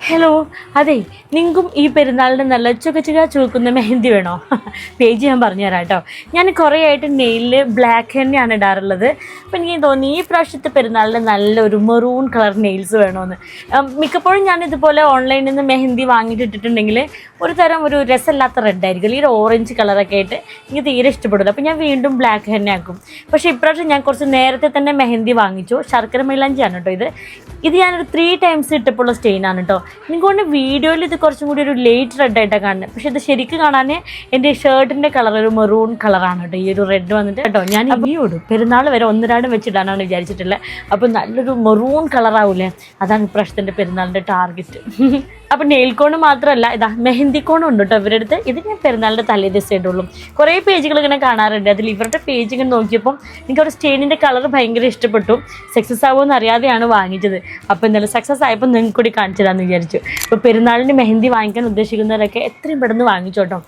Hello, അതെ, നിങ്ങൾക്കും ഈ പെരുന്നാളിന് നല്ല ചുവക്കുന്ന മെഹന്തി വേണോ? പേജ് ഞാൻ പറഞ്ഞുതരാം കേട്ടോ. ഞാൻ കുറേ ആയിട്ട് നെയിലിൽ ബ്ലാക്ക് തന്നെയാണ് ഇടാറുള്ളത്. അപ്പം എനിക്ക് തോന്നി ഈ പ്രാവശ്യത്തെ പെരുന്നാളിന് നല്ലൊരു മെറൂൺ കളർ നെയിൽസ് വേണമെന്ന്. മിക്കപ്പോഴും ഞാൻ ഇതുപോലെ ഓൺലൈനിൽ നിന്ന് മെഹന്തി വാങ്ങിയിട്ട് ഇട്ടിട്ടുണ്ടെങ്കിൽ ഒരു രസമില്ലാത്ത റെഡായിരിക്കും, ഈ ഒരു ഓറഞ്ച് കളറൊക്കെ ആയിട്ട് എനിക്ക് തീരെ ഇഷ്ടപ്പെടില്ല. അപ്പോൾ ഞാൻ വീണ്ടും ബ്ലാക്ക് തന്നെ ആക്കും. പക്ഷേ ഇപ്രാവശ്യം ഞാൻ കുറച്ച് നേരത്തെ തന്നെ മെഹന്തി വാങ്ങിച്ചു. ശർക്കര മൈലാഞ്ചിയാണ് കേട്ടോ ഇത് ഞാനൊരു 3 times ഇട്ടപ്പോൾ സ്റ്റെയിനാണ് കേട്ടോ. എനിക്കൊണ്ട് വീഡിയോയിൽ ഇത് കുറച്ചും കൂടി ഒരു ലേറ്റ് റെഡായിട്ടാണ് കാണുന്നത്. പക്ഷെ ഇത് ശരിക്കും കാണാൻ എൻ്റെ ഷർട്ടിൻ്റെ കളർ ഒരു മെറൂൺ കളറാണ് കേട്ടോ. ഈ ഒരു റെഡ് വന്നിട്ട് കേട്ടോ. ഞാൻ ഇനിയോടും പെരുന്നാൾ വരെ 1-2 വെച്ചിടാനാണ് വിചാരിച്ചിട്ടുള്ളത്. അപ്പോൾ നല്ലൊരു മെറൂൺ കളറാവൂലേ, അതാണ് ഇപ്രാവശ്യത്തിൻ്റെ പെരുന്നാളിൻ്റെ ടാർഗറ്റ്. അപ്പം നെയിൽ കോൺ മാത്രമല്ല, ഇതാ മെഹന്തി കോണും ഉണ്ട് കേട്ടോ ഇവരുടെ അടുത്ത്. ഇത് ഞാൻ പെരുന്നാളിൻ്റെ തലേ ദിവസം ഇടുള്ളൂ. കുറേ പേജുകൾ ഇങ്ങനെ കാണാറുണ്ട്. അതിൽ ഇവരുടെ പേജ് ഇങ്ങനെ നോക്കിയപ്പം എനിക്ക് ഒരു സ്റ്റെയിനിൻ്റെ കളർ ഭയങ്കര ഇഷ്ടപ്പെട്ടു. സക്സസ് ആവുമെന്ന് അറിയാതെയാണ് വാങ്ങിച്ചത്. അപ്പോൾ എന്തായാലും സക്സസ് ആയപ്പോൾ നിങ്ങൾക്ക് കൂടി കാണിച്ചു തരാമെന്ന് വിചാരിച്ചു. അപ്പോൾ പെരുന്നാളിന് മെഹന്തി വാങ്ങിക്കാൻ ഉദ്ദേശിക്കുന്നവരൊക്കെ എത്രയും പെട്ടെന്ന് വാങ്ങിച്ചോട്ടോ.